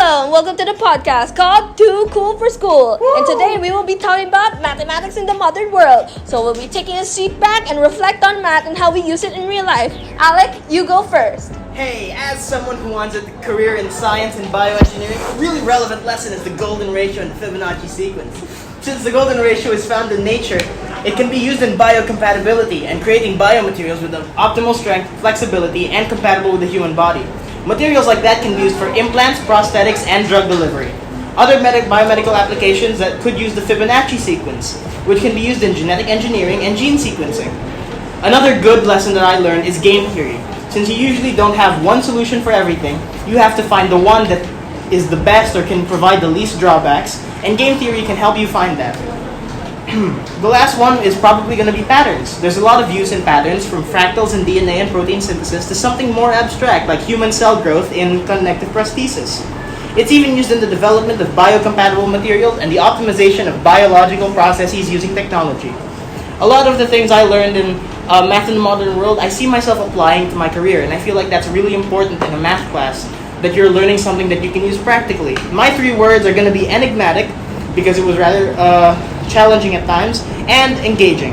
Hello and welcome to the podcast called Too Cool for School. Woo! And today we will be talking about mathematics in the modern world. So we'll be taking a seat back and reflect on math and how we use it in real life. Alec, you go first. Hey, as someone who wants a career in science and bioengineering, a really relevant lesson is the golden ratio and Fibonacci sequence. Since the golden ratio is found in nature, it can be used in biocompatibility and creating biomaterials with an optimal strength, flexibility, and compatible with the human body. Materials like that can be used for implants, prosthetics, and drug delivery. Other biomedical applications that could use the Fibonacci sequence, which can be used in genetic engineering and gene sequencing. Another good lesson that I learned is game theory. Since you usually don't have one solution for everything, you have to find the one that is the best or can provide the least drawbacks, and game theory can help you find that. The last one is probably going to be patterns. There's a lot of use in patterns, from fractals in DNA and protein synthesis to something more abstract like human cell growth in connective prosthesis. It's even used in the development of biocompatible materials and the optimization of biological processes using technology. A lot of the things I learned in math in the modern world, I see myself applying to my career, and I feel like that's really important in a math class, that you're learning something that you can use practically. My 3 words are going to be enigmatic, because it was rather challenging at times, and engaging.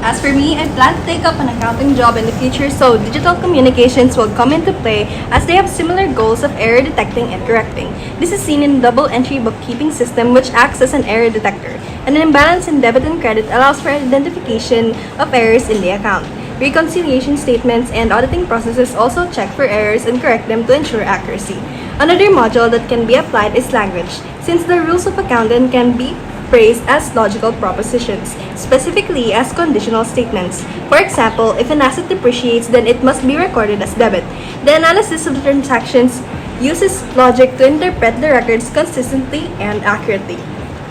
As for me, I plan to take up an accounting job in the future, so digital communications will come into play as they have similar goals of error detecting and correcting. This is seen in double entry bookkeeping system, which acts as an error detector. And an imbalance in debit and credit allows for identification of errors in the account. Reconciliation statements and auditing processes also check for errors and correct them to ensure accuracy. Another module that can be applied is language, since the rules of accounting can be phrased as logical propositions, specifically as conditional statements. For example, if an asset depreciates, then it must be recorded as debit. The analysis of the transactions uses logic to interpret the records consistently and accurately.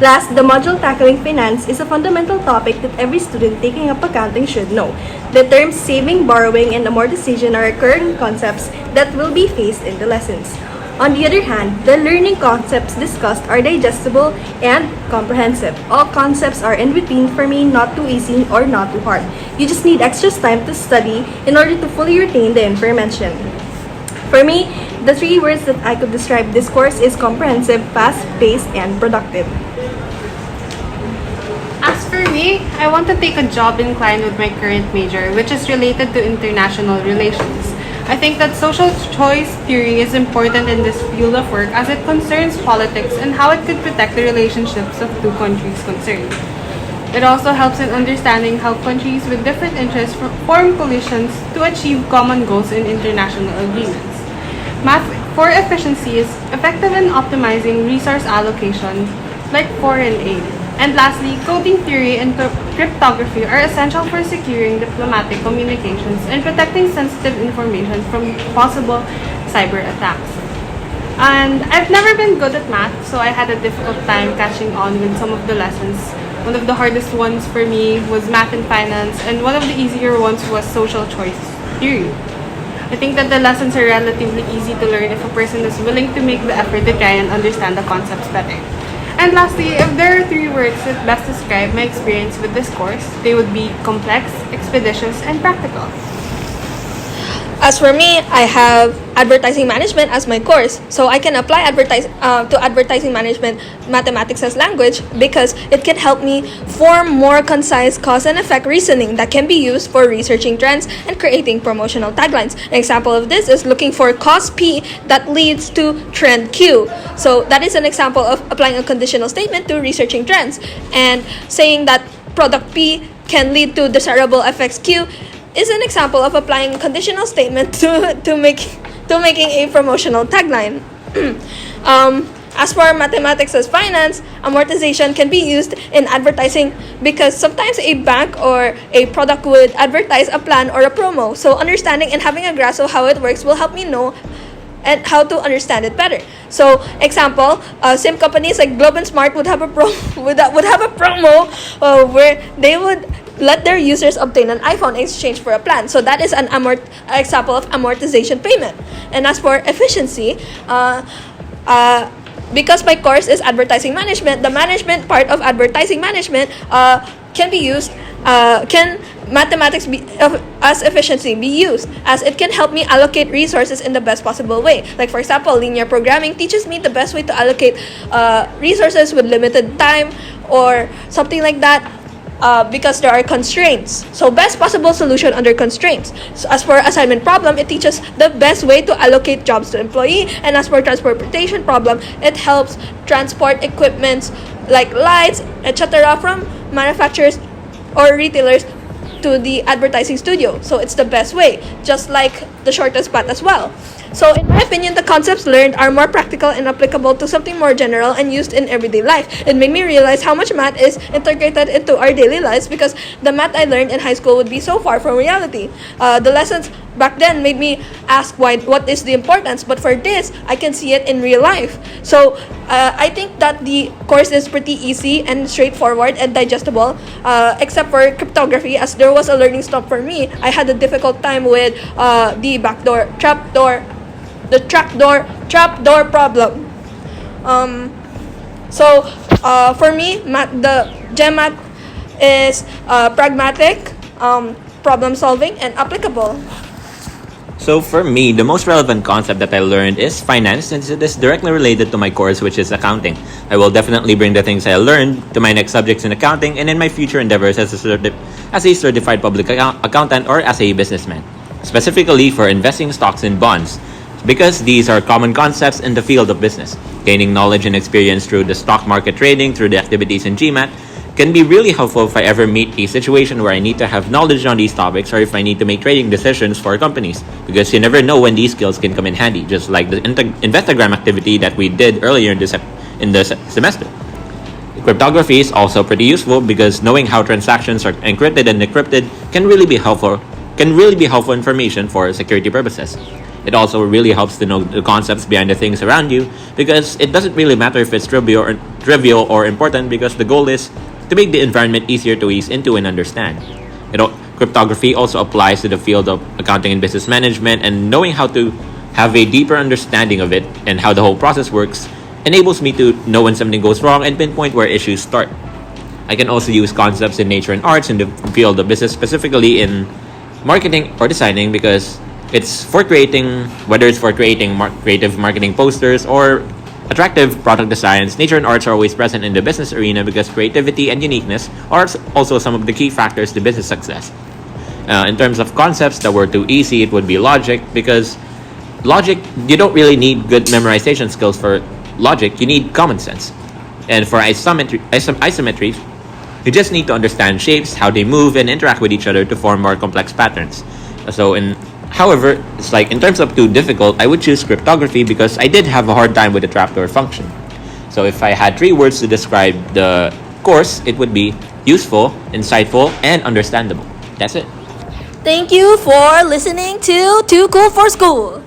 Last, the module tackling finance is a fundamental topic that every student taking up accounting should know. The terms saving, borrowing, and amortization are recurring concepts that will be faced in the lessons. On the other hand, the learning concepts discussed are digestible and comprehensive. All concepts are in between, for me, not too easy or not too hard. You just need extra time to study in order to fully retain the information. For me, the 3 words that I could describe this course is comprehensive, fast-paced, and productive. As for me, I want to take a job inclined with my current major, which is related to international relations. I think that social choice theory is important in this field of work as it concerns politics and how it could protect the relationships of 2 countries concerned. It also helps in understanding how countries with different interests form coalitions to achieve common goals in international agreements. Math for efficiency is effective in optimizing resource allocation, like foreign aid. And lastly, coding theory and cryptography are essential for securing diplomatic communications and protecting sensitive information from possible cyber attacks. And I've never been good at math, so I had a difficult time catching on with some of the lessons. One of the hardest ones for me was math and finance, and one of the easier ones was social choice theory. I think that the lessons are relatively easy to learn if a person is willing to make the effort to try and understand the concepts better. And lastly, if there are 3 words that best describe my experience with this course, they would be complex, expeditious, and practical. As for me, I have advertising management as my course, so I can apply to advertising management mathematics as language because it can help me form more concise cause and effect reasoning that can be used for researching trends and creating promotional taglines. An example of this is looking for cause P that leads to trend Q. So that is an example of applying a conditional statement to researching trends, and saying that product P can lead to desirable effects Q is an example of applying a conditional statement to making a promotional tagline. As for mathematics as finance, amortization can be used in advertising because sometimes a bank or a product would advertise a plan or a promo. So understanding and having a grasp of how it works will help me know and how to understand it better. So, example, same companies like Globe and Smart would have a promo where they would let their users obtain an iPhone in exchange for a plan. So that is an example of amortization payment. And as for efficiency, because my course is advertising management, the management part of advertising management can be used can mathematics as efficiency be used, as it can help me allocate resources in the best possible way. Like for example, linear programming teaches me the best way to allocate resources with limited time or something like that. Because there are constraints. So best possible solution under constraints. So as for assignment problem, it teaches the best way to allocate jobs to employee. And as for transportation problem, it helps transport equipments like lights, etc. from manufacturers or retailers to the advertising studio. So it's the best way, just like the shortest path as well. So in my opinion, the concepts learned are more practical and applicable to something more general and used in everyday life. It made me realize how much math is integrated into our daily lives, because the math I learned in high school would be so far from reality. The lessons back then made me ask what is the importance, but for this, I can see it in real life. So I think that the course is pretty easy and straightforward and digestible, except for cryptography, as there was a learning stop for me. I had a difficult time with the trapdoor problem. For me, the Gematmw is pragmatic, problem solving, and applicable. So for me, the most relevant concept that I learned is finance, since it is directly related to my course, which is accounting. I will definitely bring the things I learned to my next subjects in accounting and in my future endeavors as a certified public accountant or as a businessman, specifically for investing stocks and bonds, because these are common concepts in the field of business. Gaining knowledge and experience through the stock market trading, through the activities in Gmat, can be really helpful if I ever meet a situation where I need to have knowledge on these topics, or if I need to make trading decisions for companies, because you never know when these skills can come in handy, just like the Investagram activity that we did earlier in the semester. Cryptography is also pretty useful because knowing how transactions are encrypted and decrypted can really be helpful information for security purposes. It also really helps to know the concepts behind the things around you, because it doesn't really matter if it's trivial or important, because the goal is to make the environment easier to ease into and understand. Cryptography also applies to the field of accounting and business management, and knowing how to have a deeper understanding of it and how the whole process works enables me to know when something goes wrong and pinpoint where issues start. I can also use concepts in nature and arts in the field of business, specifically in marketing or designing, because whether it's for creating creative marketing posters or attractive product designs, nature and arts are always present in the business arena, because creativity and uniqueness are also some of the key factors to business success. In terms of concepts that were too easy, it would be logic, because logic, you don't really need good memorization skills for logic, you need common sense. And for isometry, you just need to understand shapes, how they move and interact with each other to form more complex patterns. However, it's like in terms of too difficult, I would choose cryptography, because I did have a hard time with the trapdoor function. So if I had 3 words to describe the course, it would be useful, insightful, and understandable. That's it. Thank you for listening to Too Cool for School.